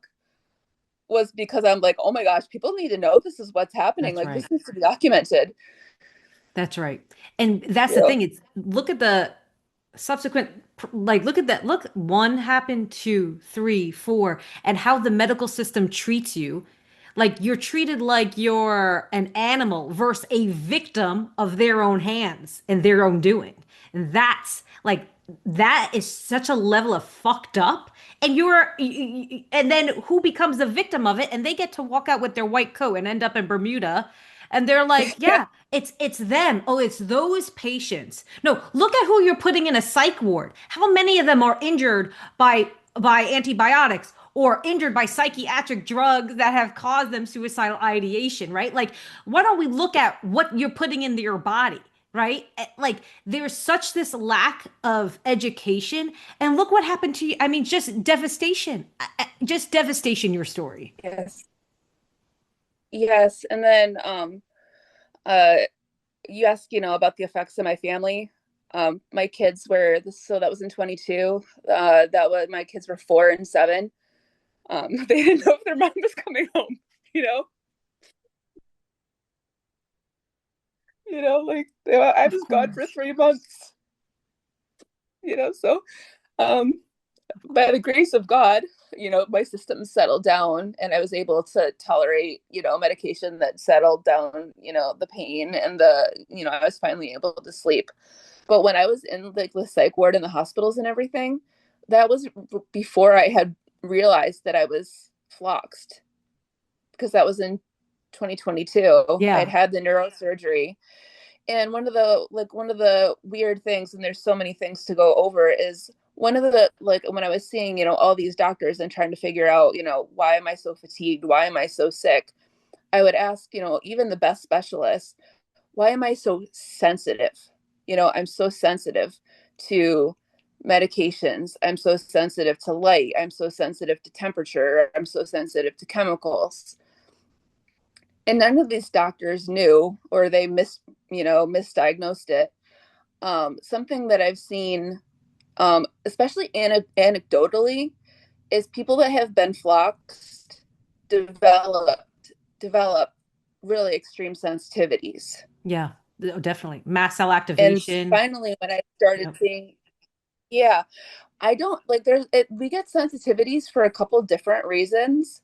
S5: was because I'm like, oh my gosh, people need to know this is what's happening.
S4: that's
S5: Like
S4: right.
S5: this needs to be documented.
S4: That's right. And that's the
S5: Yeah.
S4: thing. It's look at the subsequent, like, look at that. Look, one happened, two, three, four, and how the medical system treats you. Like, you're treated like you're an animal versus a victim of their own hands and their own doing. And that's like, that is such a level of fucked up. And and then who becomes the victim of it? And they get to walk out with their white coat and end up in Bermuda. And they're like,
S5: Yeah.
S4: yeah, it's them. Oh, it's those patients. No, look at who you're putting in a psych ward. How many of them are injured by antibiotics or injured by psychiatric drugs that have caused them suicidal ideation, right? Like, why don't we look at what you're putting into your body? Right? Like there's such this lack of education. And look what happened to you. I mean, just devastation. Just devastation, your story.
S5: Yes. Yes. And then uh you asked, about the effects of my family. My kids were so that was in 22. That was my kids were 4 and 7. They didn't know if their mom was coming home, you know, like I
S4: Of
S5: was gone for
S4: course.
S5: 3 months, so um by the grace of God, my system settled down and I was able to tolerate, medication that settled down, the pain and I was finally able to sleep. But when I was in like the psych ward in the hospitals and everything, that was before I had realized that I was floxed, because that was in 2022. I'd
S4: Yeah.
S5: had the neurosurgery. And one of the weird things, and there's so many things to go over, is one of the like when I was seeing, all these doctors and trying to figure out, why am I so fatigued? Why am I so sick? I would ask, even the best specialists, why am I so sensitive? I'm so sensitive to medications. I'm so sensitive to light. I'm so sensitive to temperature. I'm so sensitive to chemicals. And none of these doctors knew, or they misdiagnosed it. Something that I've seen, especially anecdotally, is people that have been floxed develop really extreme sensitivities.
S4: Yeah. Definitely. Mast cell
S5: And
S4: activation.
S5: finally, when I started
S4: Yep.
S5: seeing, yeah, I don't like we get sensitivities for a couple different reasons.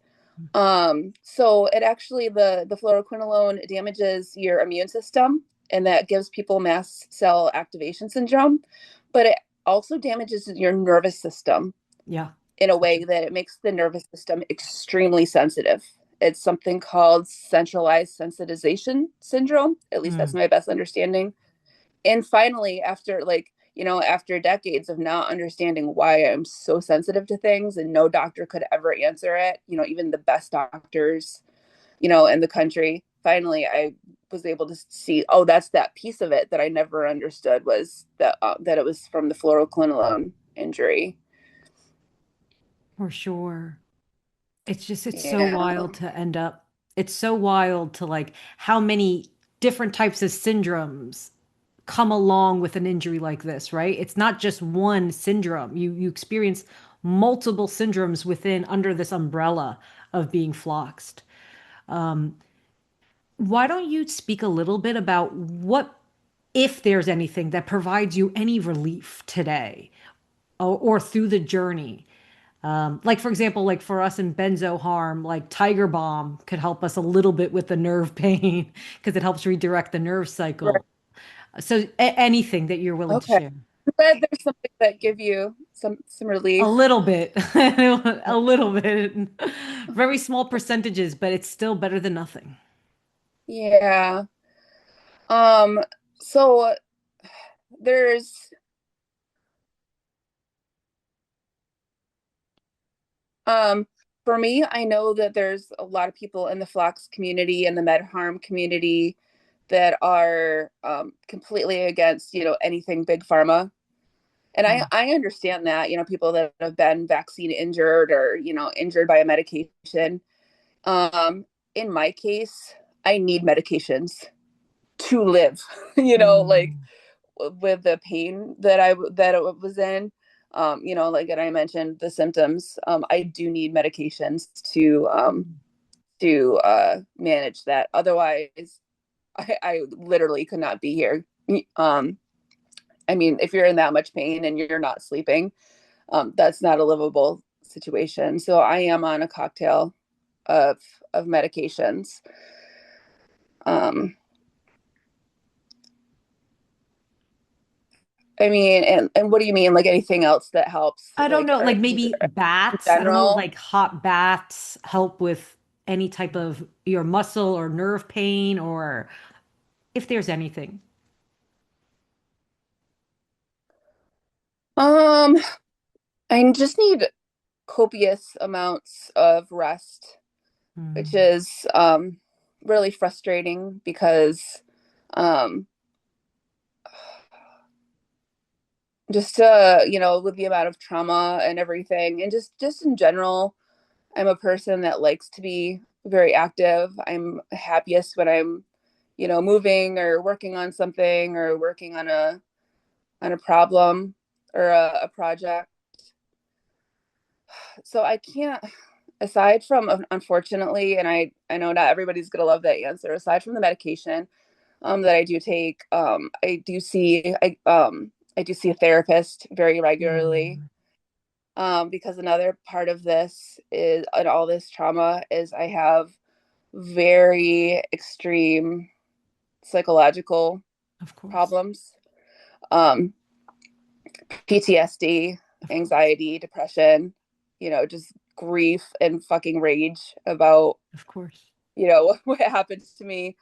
S5: So it actually the fluoroquinolone damages your immune system, and that gives people mast cell activation syndrome, but it also damages your nervous system
S4: Yeah.
S5: in a way that it makes the nervous system extremely sensitive. It's something called centralized sensitization syndrome. At least that's
S4: Mm.
S5: my best understanding. And finally, after decades of not understanding why I'm so sensitive to things, and no doctor could ever answer it, even the best doctors, in the country, finally I was able to see, oh, that's that piece of it that I never understood, was that it was from the fluoroquinolone injury.
S4: For sure. It's so
S5: Yeah.
S4: wild to end up. It's so wild to like how many different types of syndromes come along with an injury like this, right? It's not just one syndrome. You experience multiple syndromes within under this umbrella of being floxed. Why don't you speak a little bit about what, if there's anything that provides you any relief today or through the journey? Like for example, like for us in benzo harm, like Tiger Balm could help us a little bit with the nerve pain because it helps redirect the nerve
S5: Right.
S4: cycle. So anything that you're willing to
S5: Okay.
S4: share.
S5: I'm glad there's something that give you some
S4: A
S5: relief.
S4: little bit, a little bit, very small percentages, but it's still better than nothing.
S5: Yeah. Um, so there's um for me, I know that there's a lot of people in the Flox community and the med harm community that are completely against, anything big pharma. And I,
S4: Mm.
S5: I understand that, people that have been vaccine injured or, injured by a medication. Um, in my case, I need medications to live, like
S4: Mm.
S5: with the pain that I was in, like and I mentioned the symptoms. I do need medications to manage that. Otherwise, I literally could not be here. Um, I mean, if you're in that much pain and you're not sleeping, that's not a livable situation. So I am on a cocktail of of medications. Um, I mean, and what do you mean? Like anything else that helps?
S4: I don't
S5: Like
S4: know,
S5: or
S4: like
S5: just
S4: maybe
S5: in
S4: bats. I don't know,
S5: general?
S4: like hot bats help with any type of your muscle or nerve pain, or if there's anything.
S5: Um, I just need copious amounts of rest, which
S4: Mm.
S5: is really frustrating because um just with the amount of trauma and everything and just in general, I'm a person that likes to be very active. I'm happiest when I'm, moving or working on something or working on a problem or a project. So I can't, aside from unfortunately, and I know not everybody's gonna love that answer, aside from the medication that I do take, I do see a therapist very regularly.
S4: Mm.
S5: Because another part of this is, and all this trauma is, I have very extreme psychological
S4: Of course.
S5: problems, um, PTSD,
S4: Of course.
S5: anxiety, depression, just grief and fucking rage about,
S4: Of course.
S5: what happens to me.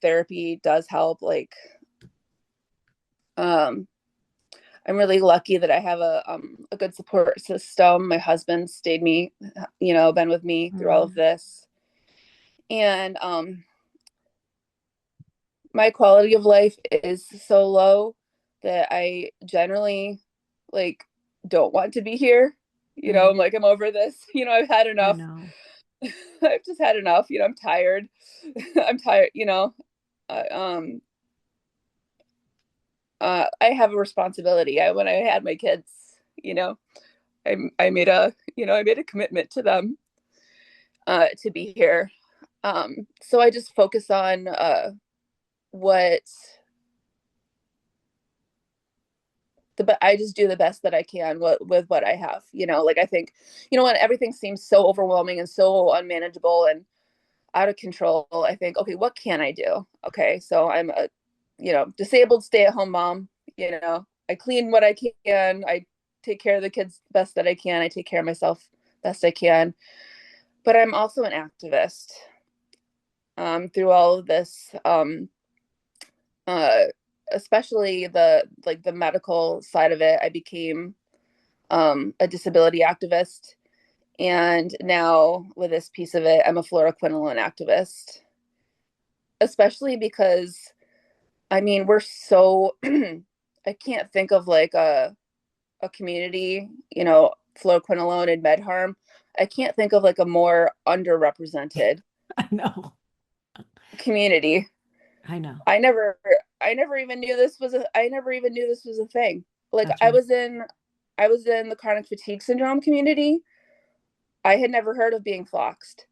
S5: Therapy does help. Like, um, I'm really lucky that I have a good support system. My husband been with me through all of
S4: Mm.
S5: this. And my quality of life is so low that I generally like don't want to be here.
S4: Mm.
S5: I'm like, I'm over this. I've had
S4: I
S5: enough.
S4: know.
S5: I've just had enough. I'm tired. I'm tired. Uh, um, I have a responsibility. When I had my kids, you know, I made a commitment to them to be here. So I just focus on what but I just do the best that I can with what I have. Like I think, when everything seems so overwhelming and so unmanageable and out of control, I think, okay, what can I do? Okay, so I'm a, disabled stay-at-home mom. I clean what I can. I take care of the kids best that I can. I take care of myself best I can. But I'm also an activist. Through all of this, uh, especially the medical side of it, I became a disability activist. And now with this piece of it, I'm a fluoroquinolone activist, especially because, I mean, we're so, I can't think of like a community, fluoroquinolone and med harm. I can't think of like a more underrepresented
S4: I know.
S5: community.
S4: I know.
S5: I never, I never even knew this was a thing. Like
S4: That's right.
S5: I was in the chronic fatigue syndrome community. I had never heard of being floxed.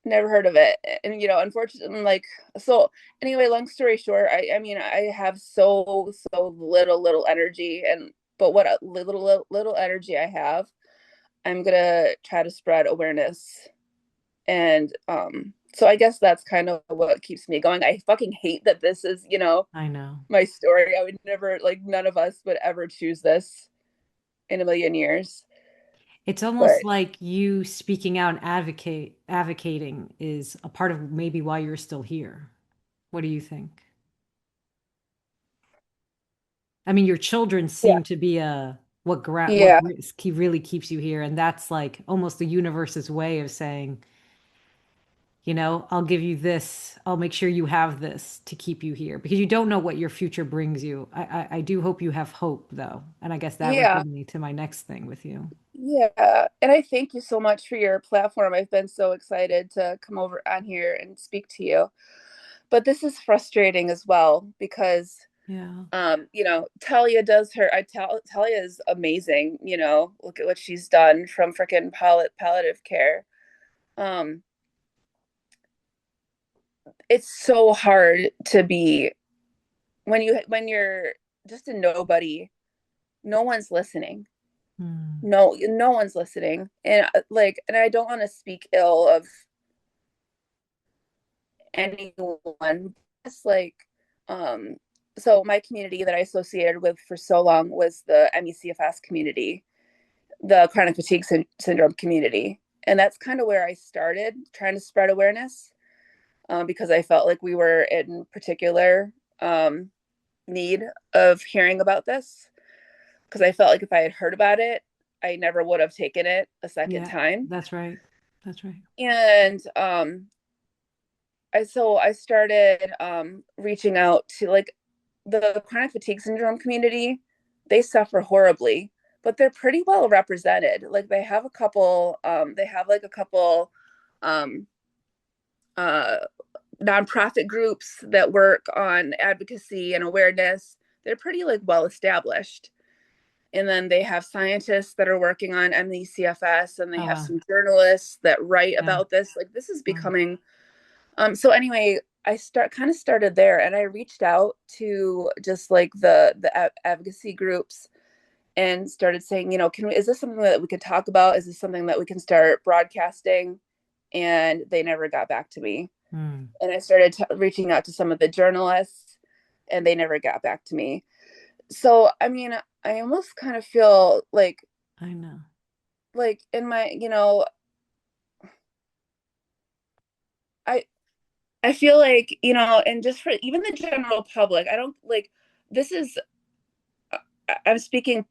S5: Never heard of it. And unfortunately, like, so anyway, long story short, I mean, I have so little energy, and but what little energy I have, I'm gonna try to spread awareness. And so I guess that's kind of what keeps me going. I fucking hate that this is,
S4: I know.
S5: my story. I would never, like, none of us would ever choose this in a million years.
S4: It's
S5: But
S4: almost like you speaking out and advocating is a part of maybe why you're still here. What do you think? I mean, your children
S5: yeah,
S4: seem to be
S5: yeah,
S4: really keeps you here, and that's like almost the universe's way of saying, I'll give you this. I'll make sure you have this to keep you here because you don't know what your future brings you. I do hope you have hope though, and I guess that would
S5: yeah,
S4: bring me to my next thing with you.
S5: yeah. And I thank you so much for your platform. I've been so excited to come over on here and speak to you. But this is frustrating as well because
S4: Yeah.
S5: Talia does her Talia is amazing, look at what she's done from freaking palliative care. um it's so hard to be when you're just a nobody. No one's listening.
S4: Hmm.
S5: No one's listening. And and I don't want to speak ill of anyone. It's like, um so my community that I associated with for so long was the MECFS community, the chronic fatigue syndrome community. And that's kind of where I started trying to spread awareness, because I felt like we were in particular need of hearing about this. Because I felt like if I had heard about it, I never would have taken it a second
S4: Yeah,
S5: time.
S4: that's right. That's right.
S5: And I started reaching out to, like, the chronic fatigue syndrome community. They suffer horribly, but they're pretty well represented. Like, they have like a couple um uh nonprofit groups that work on advocacy and awareness. They're pretty, like, well established. And then they have scientists that are working on MECFS, and they have
S4: Uh,
S5: some journalists that write
S4: yeah.
S5: about this. Like, this is
S4: Right.
S5: becoming so anyway, I started there, and I reached out to just like the advocacy groups and started saying, is this something that we could talk about? Is this something that we can start broadcasting? And they never got back to me.
S4: Hmm.
S5: And I started reaching out to some of the journalists, and they never got back to me. So, I mean, I almost kind of feel
S4: I know.
S5: like in my, I I feel like, and just for even the general public, I don't like this is I'm speaking,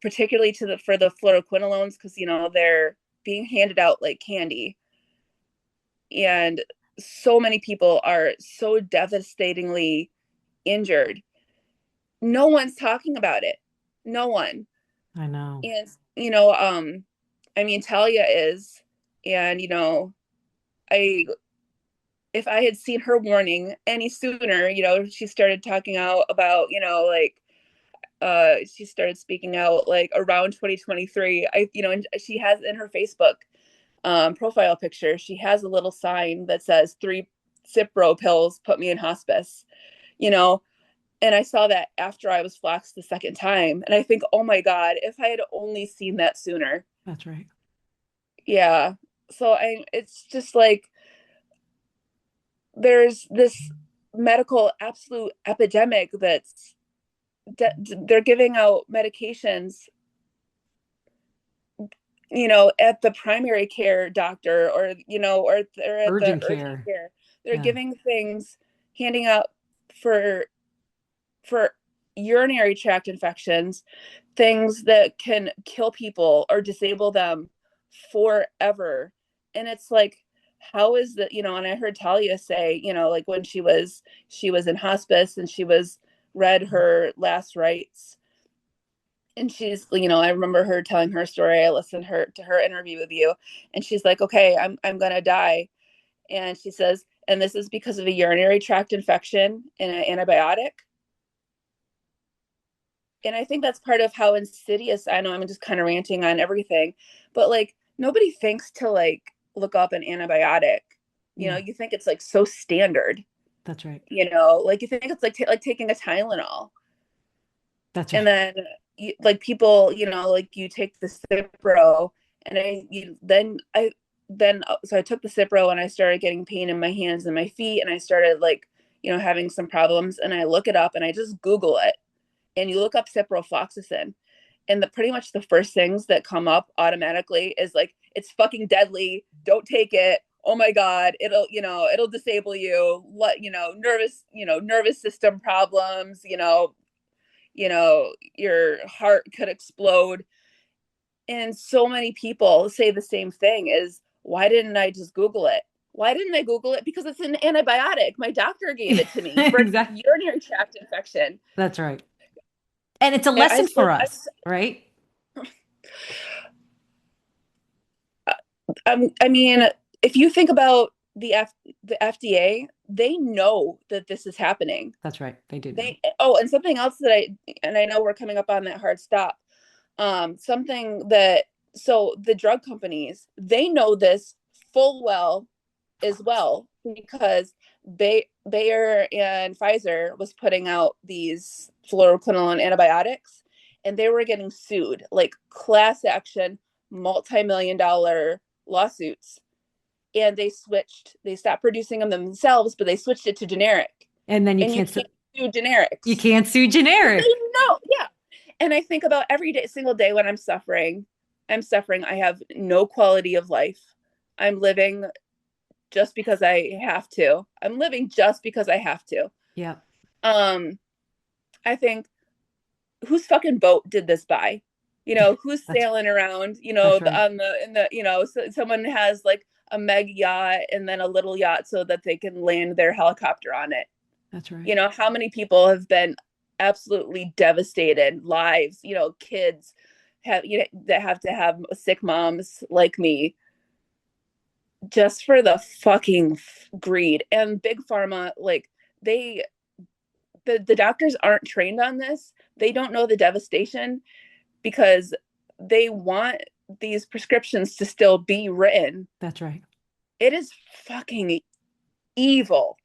S5: particularly to the for the fluoroquinolones, because they're being handed out like candy, and so many people are so devastatingly injured. No one's talking about it. No one.
S4: I know.
S5: And I mean, Talia is, and I if I had seen her warning any sooner, she started talking out about, like, she started speaking out like around 2023. And she has in her Facebook profile picture, she has a little sign that says 3 Cipro pills put me in hospice, you know, and I saw that after I was floxed the second time. And I think, oh my God, if I had only seen that sooner.
S4: That's right.
S5: Yeah. So it's just like, there's this medical absolute epidemic that's they're giving out medications, at the primary care doctor, or they're at the
S4: Urgent
S5: urgent
S4: care.
S5: care. They're
S4: Yeah.
S5: giving things, handing out for for urinary tract infections, things that can kill people or disable them forever. And it's like, how is that, and I heard Talia say, like when she was in hospice and she was read her last rites, and she's, I remember her telling her story. I listened to her interview with you, and she's like, okay, I'm gonna die. And she says, and this is because of a urinary tract infection and an antibiotic. And I think that's part of how insidious, I know I'm just kind of ranting on everything, but like nobody thinks to like look up an antibiotic.
S4: Yeah.
S5: You think it's like so standard,
S4: That's right.
S5: like you think it's like taking a Tylenol.
S4: That's
S5: And
S4: right.
S5: then like people, like you take the Cipro, and so I took the Cipro and I started getting pain in my hands and my feet, and I started like, having some problems, and I look it up and I just Google it, and you look up ciprofloxacin, and pretty much the first things that come up automatically is like, it's fucking deadly, don't take it, oh my god, it'll disable you, nervous system problems, your heart could explode. And so many people say the same thing is, why didn't I just Google it? Why didn't I Google it? Because it's an antibiotic. My doctor gave it to me for
S4: Exactly.
S5: urinary tract infection.
S4: That's right. And it's a
S5: And
S4: lesson for us, right?
S5: I mean, if you think about the FDA, they know that this is happening.
S4: That's right. They do.
S5: And something else and I know we're coming up on that hard stop. Something that, so the drug companies, they know this full well as well, because Bayer and Pfizer was putting out these fluoroquinolone antibiotics, and they were getting sued, like class action, multi-million dollar lawsuits. And they stopped producing them themselves, but they switched it to generic.
S4: And then you
S5: And
S4: can't
S5: sue generics.
S4: You can't sue generic.
S5: No, yeah. And I think about single day when I'm suffering. I have no quality of life. I'm living just because I have to. I'm living just because I have to.
S4: Yeah.
S5: I think, whose fucking boat did this by? Who's sailing around, right. Someone has like a mega yacht and then a little yacht so that they can land their helicopter on it.
S4: That's right.
S5: How many people have been absolutely devastated, lives, kids that have to have sick moms like me, just for the fucking greed. And big pharma, like the doctors aren't trained on this. They don't know the devastation, because they want these prescriptions to still be written.
S4: That's right.
S5: It is fucking evil.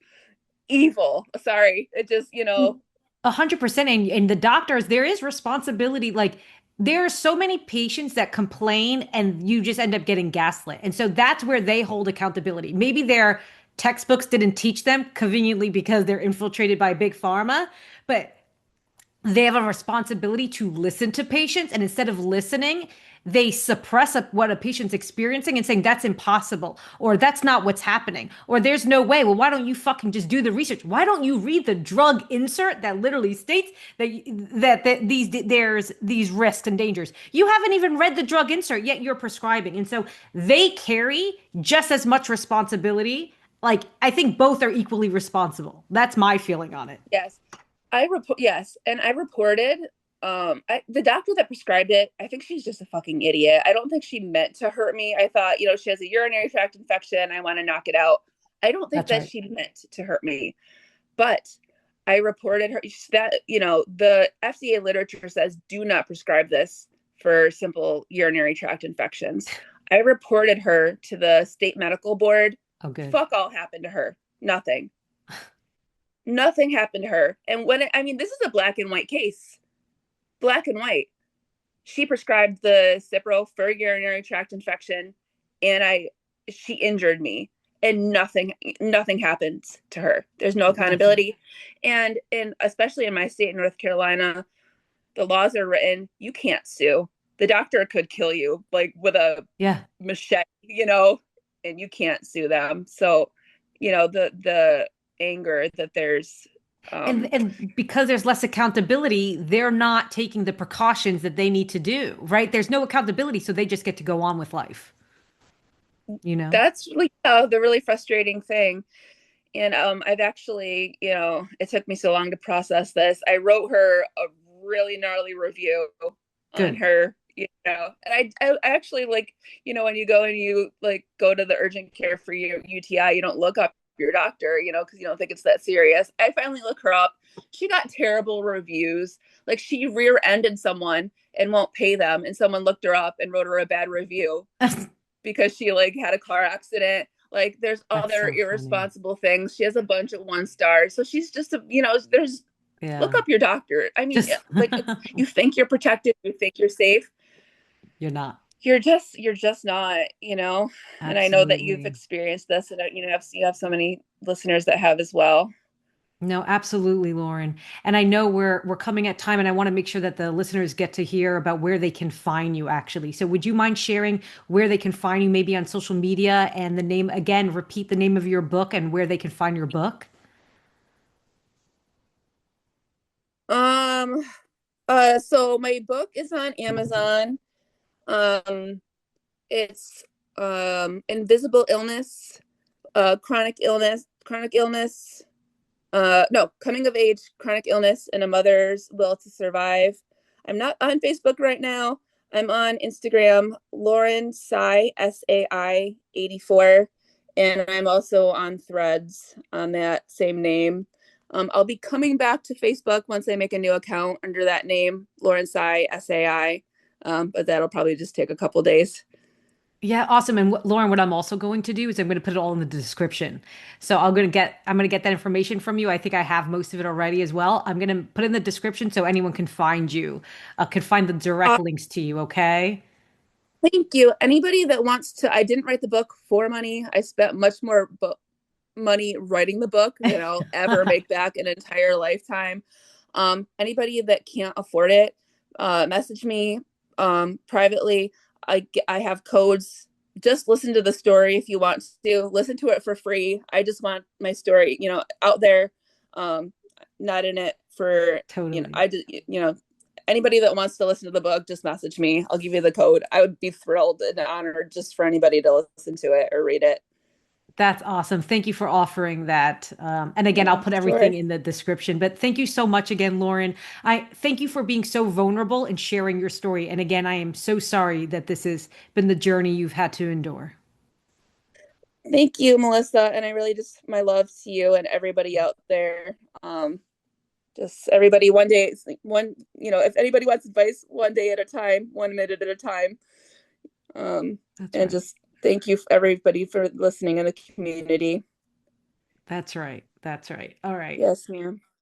S5: Sorry. It just,
S4: 100%. And the doctors, there is responsibility. Like, there are so many patients that complain and you just end up getting gaslit. And so that's where they hold accountability. Maybe their textbooks didn't teach them conveniently because they're infiltrated by big pharma, but they have a responsibility to listen to patients. And instead of listening, they suppress what a patient's experiencing and saying that's impossible, or that's not what's happening, or there's no way. Well, why don't you fucking just do the research? Why don't you read the drug insert that literally states that there's these risks and dangers? You haven't even read the drug insert yet you're prescribing. And so they carry just as much responsibility. Like, I think both are equally responsible. That's my feeling on it.
S5: Yes. Yes. And I reported, the doctor that prescribed it, I think she's just a fucking idiot. I don't think she meant to hurt me. I thought, she has a urinary tract infection. I want to knock it out. I don't think that she meant to hurt me, but I reported her that, the FDA literature says do not prescribe this for simple urinary tract infections. I reported her to the state medical board.
S4: Oh, good.
S5: Fuck all happened to her. Nothing. Nothing happened to her. And this is a black and white case. Black and white. She prescribed the Cipro for urinary tract infection, and she injured me, and nothing happened to her. There's no accountability. And especially in my state in North Carolina, the laws are written, you can't sue. The doctor could kill you, like with a machete, and you can't sue them. So, the anger that there's
S4: and because there's less accountability, they're not taking the precautions that they need to do, right? There's no accountability, so they just get to go on with life.
S5: That's really the really frustrating thing. And I've actually, it took me so long to process this. I wrote her a really gnarly review on her, and I actually, like, when you go and you like go to the urgent care for your UTI, you don't look up your doctor, because you don't think it's that serious. I finally look her up. She got terrible reviews. Like, she rear-ended someone and won't pay them, and someone looked her up and wrote her a bad review because she like had a car accident. Like, there's other irresponsible things. She has a bunch of 1 stars. So she's just there's look
S4: Yeah.
S5: up your doctor. I mean,
S4: Just
S5: like you think you're protected, you think you're safe,
S4: you're not.
S5: you're just not, and I know that you've
S4: Absolutely.
S5: experienced this, and you have so many listeners that have as well.
S4: No, absolutely, Lauren. And I know we're coming at time and I want to make sure that the listeners get to hear about where they can find you actually. So would you mind sharing where they can find you maybe on social media and the name again, repeat the name of your book and where they can find your book?
S5: um so my book is on Amazon. um it's Invisible Illness, chronic illness, no, coming of age, chronic illness, and a mother's will to survive. I'm not on Facebook right now. I'm on Instagram, Lauren Sai 84, and I'm also on Threads on that same name. I'll be coming back to Facebook once I make a new account under that name, Lauren Sai, but that'll probably just take a couple days.
S4: Yeah, awesome. And Lauren, what I'm also going to do is I'm going to put it all in the description. So I'm going to get that information from you. I think I have most of it already as well. I'm going to put it in the description so anyone can find you, can find the direct
S5: Uh,
S4: links to you. Okay.
S5: Thank you. Anybody that wants to, I didn't write the book for money. I spent much more money writing the book than I'll ever make back an entire lifetime. Anybody that can't afford it, message me privately. I have codes. Just listen to the story if you want to. Listen to it for free. I just want my story, out there, um, not in it for,
S4: Totally.
S5: I just, anybody that wants to listen to the book, just message me. I'll give you the code. I would be thrilled and honored just for anybody to listen to it or read it.
S4: That's awesome. Thank you for offering that. And again, I'll
S5: Yeah,
S4: put
S5: sure.
S4: everything in the description. But thank you so much again, Lauren. I thank you for being so vulnerable and sharing your story. And again, I am so sorry that this has been the journey you've had to endure.
S5: Thank you, Melissa. And I really just, my love to you and everybody out there. Just everybody one day, if anybody wants advice, one day at a time, 1 minute at a time. Um,
S4: That's
S5: and
S4: right.
S5: just thank you, everybody, for listening in the community.
S4: That's right. That's right. All right.
S5: Yes, ma'am.